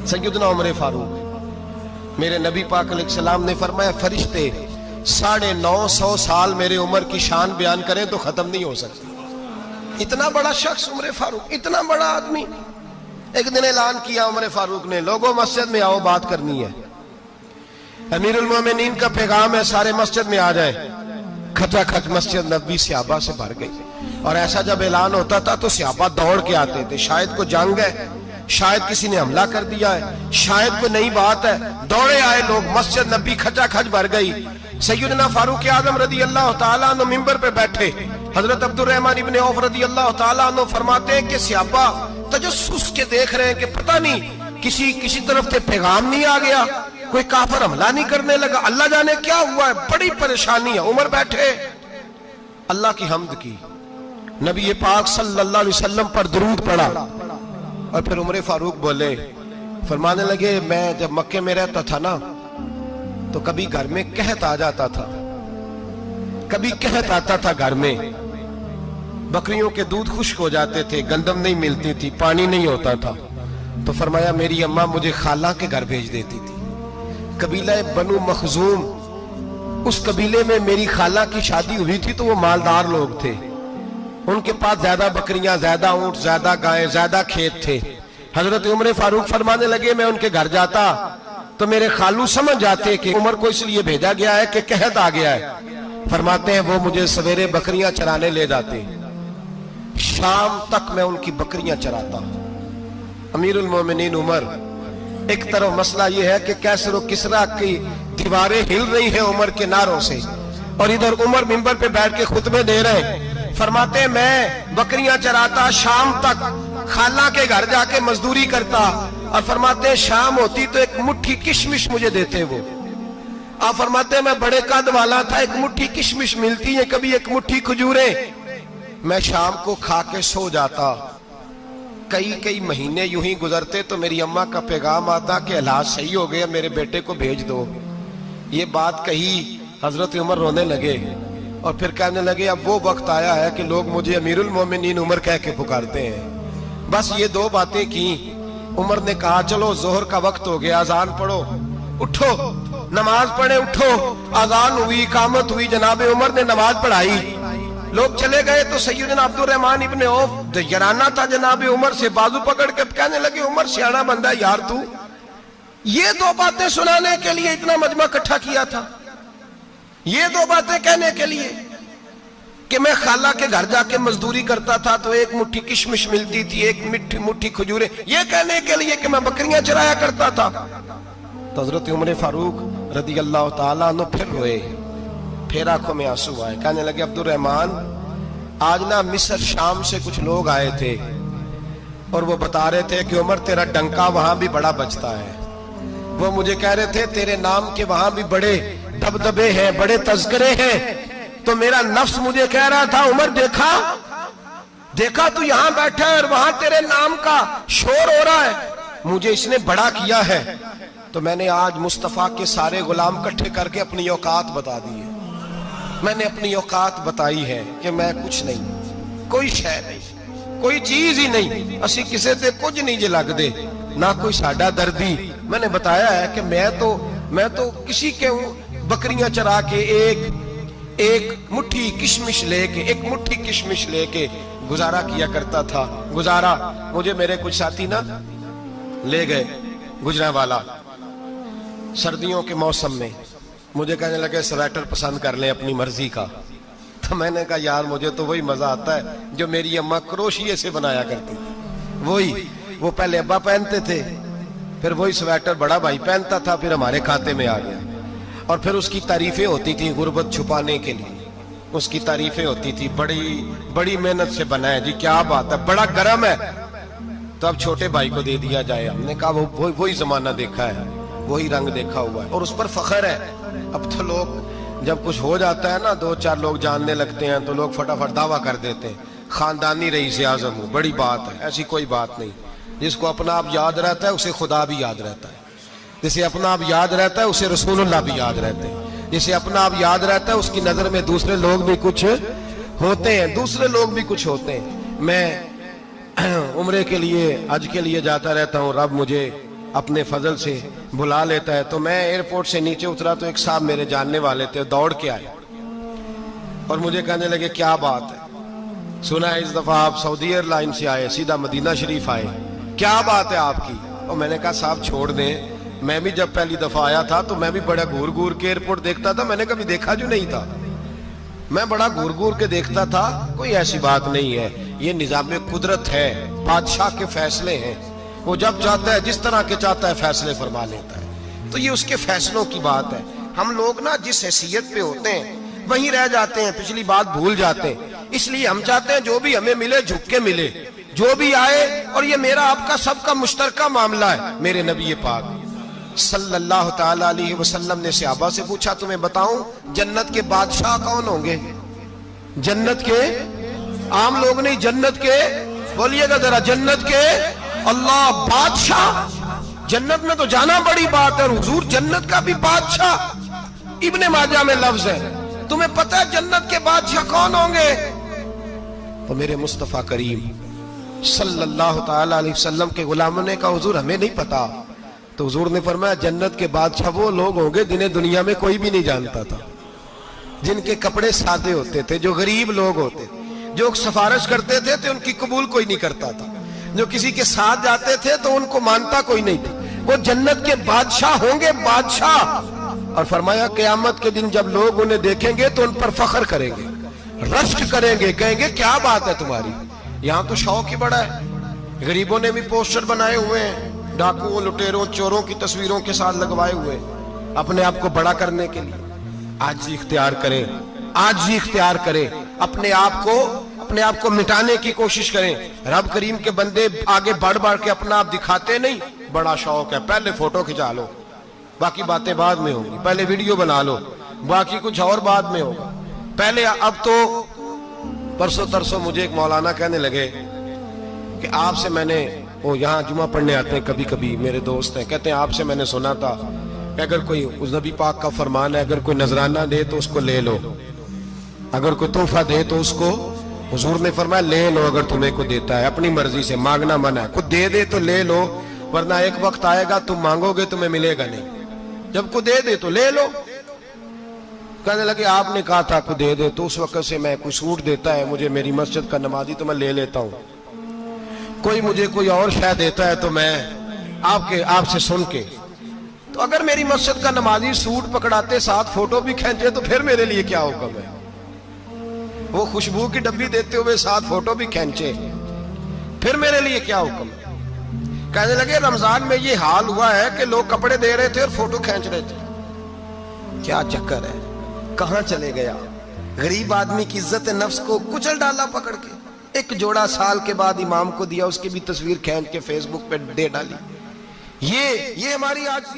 सैयदना उमर फारूक, मेरे नबी पाक अलैहिस्सलाम ने फरमाया फरिश्ते 950 साल मेरे उम्र की शान बयान करें तो खत्म नहीं हो सकती। इतना बड़ा शख्स उमर फारूक, इतना बड़ा आदमी। एक दिन ऐलान किया उमर फारूक ने, लोगों मस्जिद में आओ, बात करनी है। अमीरुल मोमिनीन का पैगाम है, सारे मस्जिद में आ जाए। खचाखच मस्जिद नबी सहाबा से भर गई। और ऐसा जब ऐलान होता था तो सहाबा दौड़ के आते थे, शायद को जंग है, शायद किसी ने हमला कर दिया है, शायद कोई नई बात है। दौड़े आए लोग, मस्जिद नबी खचाखच भर गई। सैयदना फारूक आजम रदी अल्लाह तआला अन्हु मिंबर पे बैठे। हजरत अब्दुर्रहमान इब्न औफ रदी अल्लाह तआला अन्हु फरमाते हैं कि सहाबा तजस्सुस के देख रहे हैं कि पता नहीं किसी तरफ से पैगाम नहीं आ गया, कोई काफिर हमला नहीं करने लगा, अल्लाह जाने क्या हुआ है, बड़ी परेशानी है। उमर बैठे, अल्लाह की हम्द की, नबी पाक सल्लल्लाहु अलैहि वसल्लम पर दुरूद पढ़ा और फिर उमर फारूक बोले, फरमाने लगे, मैं जब मक्के में रहता था ना तो कभी घर में कहत आ जाता था, कभी कहत आता था घर में, बकरियों के दूध खुश्क हो जाते थे, गंदम नहीं मिलती थी, पानी नहीं होता था। तो फरमाया मेरी अम्मा मुझे खाला के घर भेज देती थी। कबीला बनु मखजूम, उस कबीले में मेरी खाला की शादी हुई थी तो वो मालदार लोग थे, उनके पास ज्यादा बकरियां, ज्यादा ऊंट, ज्यादा गायें, ज्यादा खेत थे। हजरत उमर फारूक फरमाने लगे, मैं उनके घर जाता तो मेरे खालू समझ जाते कि उमर को इसलिए भेजा गया है कि कहत आ गया है। फरमाते हैं वो मुझे सवेरे बकरियां चराने ले जाते, शाम तक मैं उनकी बकरियां चराता। अमीरुल मोमिनीन उमर, एक तरफ मसला यह है कि कैसर और किसरा की दीवारें हिल रही हैं उमर के नारों से, और इधर उमर मिंबर पे बैठ के खुतबे दे रहे हैं। फरमाते हैं मैं बकरियां चराता, शाम तक खाला के घर जाके मजदूरी करता, और फरमाते हैं शाम होती तो एक मुट्ठी किशमिश मुझे देते वो। आप फरमाते हैं मैं बड़े कद वाला था, एक मुट्ठी किशमिश मिलती है, कभी एक मुट्ठी खजूरें, मैं शाम को खा के सो जाता। कई महीने यूं ही गुजरते तो मेरी अम्मा का पैगाम आता कि हालात सही हो गया, मेरे बेटे को भेज दो। ये बात कही, हजरत उमर रोने लगे और फिर कहने लगे, अब वो वक्त आया है कि लोग मुझे अमीरुल मोमिनीन उमर कह के पुकारते हैं। बस ये दो बातें की। उमर ने कहा चलो जोहर का वक्त हो गया, अजान पढ़ो, उठो नमाज पढ़े, उठो। अजान हुई, इकामत हुई, जनाब उमर ने नमाज पढ़ाई, लोग चले गए तो सैयदना अब्दुर्रहमान इब्न औफ यराना था जनाब उमर से, बाजू पकड़ के कहने लगे, उमर सियाना बंदा यार तू, ये दो बातें सुनाने के लिए इतना मजमा इकट्ठा किया था, ये दो बातें कहने के लिए कि मैं खाला के घर जाके मजदूरी करता था तो एक मुट्ठी किशमिश मिलती थी, एक मुट्ठी खजूरें, ये कहने के लिए कि मैं बकरियां चराया करता था। तो हजरत उमर फारूक रदी अल्लाह तआला अन्हु फिर रोए, फिर आंखों में आंसू आए। कहने लगे, अब्दुर्रहमान आज ना मिस्र शाम से कुछ लोग आए थे और वो बता रहे थे कि उमर तेरा डंका वहां भी बड़ा बजता है। वो मुझे कह रहे थे तेरे नाम के वहां भी बड़े दबदबे हैं, बड़े तज़किरे हैं। तो मेरा नफ्स मुझे कह रहा था, उमर देखा तू यहां बैठा है और वहां तेरे नाम का शोर हो रहा है, मुझे इसने बड़ा किया है। तो मैंने आज मुस्तफा के सारे गुलाम इकट्ठे करके अपनी औकात बता दी है। मैंने अपनी औकात बताई है कि मैं कुछ नहीं, कोई शय नहीं, कोई चीज ही नहीं, असी किसी से कुछ नहीं जे लगदे, ना कोई साडा दर्दी। मैंने बताया है कि मैं तो किसी के बकरियां चरा के एक मुट्ठी किशमिश लेके गुजारा किया करता था। गुजारा मुझे मेरे कुछ साथी ना ले गए गुजरांवाला, सर्दियों के मौसम में मुझे कहने लगे स्वेटर पसंद कर ले अपनी मर्जी का। तो मैंने कहा यार मुझे तो वही मजा आता है जो मेरी अम्मा क्रोशिये से बनाया करती थी, वही वो पहले अब्बा पहनते थे, फिर वही स्वेटर बड़ा भाई पहनता था, फिर हमारे खाते में आ गया। और फिर उसकी तारीफें होती थी गुर्बत छुपाने के लिए, उसकी तारीफें होती थी, बड़ी मेहनत से बना है जी, क्या बात है, बड़ा गर्म है, तो अब छोटे भाई को दे दिया जाए। हमने कहा वही जमाना देखा है, वही रंग देखा हुआ है और उस पर फख्र है। अब तो लोग जब कुछ हो जाता है ना, 2-4 लोग जानने लगते हैं तो लोग फटाफट दावा कर देते हैं खानदानी रईस आज़म हूं, बड़ी बात है। ऐसी कोई बात नहीं, जिसको अपना आप याद रहता है उसे खुदा भी याद रहता है, जिसे अपना आप याद रहता है उसे रसूलुल्लाह भी याद रहते हैं, जिसे अपना आप याद रहता है उसकी नजर में दूसरे लोग भी कुछ होते हैं। मैं उम्रे के लिए, हज के लिए जाता रहता हूँ, रब मुझे اپنے فضل سے بلا لیتا ہے. تو میں ایئرپورٹ سے نیچے اترا تو ایک صاحب میرے جاننے والے تھے, دوڑ کے آئے اور مجھے کہنے لگے کیا بات ہے, سنا ہے اس دفعہ آپ سعودی ایئر لائن سے آئے, سیدھا مدینہ شریف آئے, کیا بات ہے آپ کی؟ اور میں نے کہا صاحب چھوڑ دیں, میں بھی جب پہلی دفعہ آیا تھا تو میں بھی بڑا گور گور کے ایئرپورٹ دیکھتا تھا, میں نے کبھی دیکھا جو نہیں تھا, میں بڑا گور گور کے دیکھتا تھا, کوئی ایسی بات نہیں ہے, یہ نظام قدرت ہے, بادشاہ کے فیصلے ہیں, وہ جب چاہتا ہے جس طرح کے چاہتا ہے فیصلے فرما لیتا ہے, تو یہ اس کے فیصلوں کی بات ہے. ہم لوگ نا جس حیثیت پہ ہوتے ہیں وہیں رہ جاتے ہیں, پچھلی بات بھول جاتے ہیں, اس لیے ہم چاہتے ہیں جو بھی ہمیں ملے جھک کے ملے, جو بھی آئے, اور یہ میرا آپ کا سب کا مشترکہ معاملہ ہے. میرے نبی پاک صلی اللہ تعالی علیہ وسلم نے صحابہ سے پوچھا تمہیں بتاؤں جنت کے بادشاہ کون ہوں گے؟ جنت کے عام لوگ نہیں, جنت کے, بولیے گا ذرا, جنت کے اللہ بادشاہ. جنت میں تو جانا بڑی بات ہے, حضور جنت کا بھی بادشاہ, ابن ماجہ میں لفظ ہے. تمہیں پتہ ہے جنت کے بادشاہ کون ہوں گے؟ تو میرے مصطفیٰ کریم صلی اللہ تعالی علیہ وسلم کے غلاموں نے کہا حضور ہمیں نہیں پتا. تو حضور نے فرمایا جنت کے بادشاہ وہ لوگ ہوں گے جنہیں دنیا میں کوئی بھی نہیں جانتا تھا, جن کے کپڑے سادے ہوتے تھے, جو غریب لوگ ہوتے تھے, جو سفارش کرتے تھے تو ان کی قبول کوئی نہیں کرتا تھا, جو کسی کے ساتھ جاتے تھے تو ان کو مانتا کوئی نہیں تھا, وہ جنت کے بادشاہ ہوں گے, بادشاہ. اور فرمایا قیامت کے دن جب لوگ انہیں دیکھیں گے تو ان پر فخر کریں گے, رشک کریں گے, کہیں گے کیا بات ہے تمہاری, یہاں تو شوق ہی بڑا ہے. غریبوں نے بھی پوسٹر بنائے ہوئے ہیں, ڈاکوؤں, لٹیروں, چوروں کی تصویروں کے ساتھ لگوائے ہوئے, اپنے آپ کو بڑا کرنے کے لیے. آجزی اختیار کریں, آجزی اختیار کریں, اپنے آپ کو مٹانے کی کوشش کریں. رب کریم کے بندے آگے بڑھ بڑھ کے اپنا آپ دکھاتے نہیں, بڑا شوق ہے, پہلے فوٹو کھچا لو, باقی باتیں بعد میں ہوں گی, پہلے ویڈیو بنا لو, باقی کچھ اور بعد میں ہوگا. پہلے اب تو پرسوں ترسوں مجھے ایک مولانا کہنے لگے کہ آپ سے میں نے, وہ یہاں جمعہ پڑھنے آتے ہیں کبھی کبھی, میرے دوست ہیں, کہتے ہیں آپ سے میں نے سنا تھا کہ اگر کوئی, اس نبی پاک کا فرمان ہے اگر کوئی نذرانہ دے تو اس کو لے لو, اگر کوئی تحفہ دے تو اس کو, حضور نے فرمایا لے لو اگر تمہیں کو دیتا ہے, اپنی مرضی سے, مانگنا منع ہے, کو دے دے تو لے لو, ورنہ ایک وقت آئے گا تم مانگو گے تمہیں ملے گا نہیں, جب کو دے دے تو لے لو. کہنے لگے آپ نے کہا تھا کو دے دے, تو اس وقت سے میں کوئی سوٹ دیتا ہے مجھے میری مسجد کا نمازی تو میں لے لیتا ہوں, کوئی مجھے کوئی اور شے دیتا ہے تو میں آپ سے سن کے, تو اگر میری مسجد کا نمازی سوٹ پکڑاتے ساتھ فوٹو بھی کھینچے تو پھر میرے لیے کیا حکم ہے, وہ خوشبو کی ڈبی دیتے ہوئے ساتھ فوٹو بھی کھینچے, پھر میرے لیے کیا حکم ہے. کہنے لگے رمضان میں یہ حال ہوا ہے کہ لوگ کپڑے دے رہے تھے اور فوٹو کھینچ رہے تھے, کیا چکر ہے, کہاں چلے گیا. غریب آدمی کی عزت نفس کو کچل ڈالا پکڑ کے, ایک جوڑا سال کے بعد امام کو دیا, اس کی بھی تصویر کھینچ کے فیس بک پہ دے ڈالی. یہ ہماری آج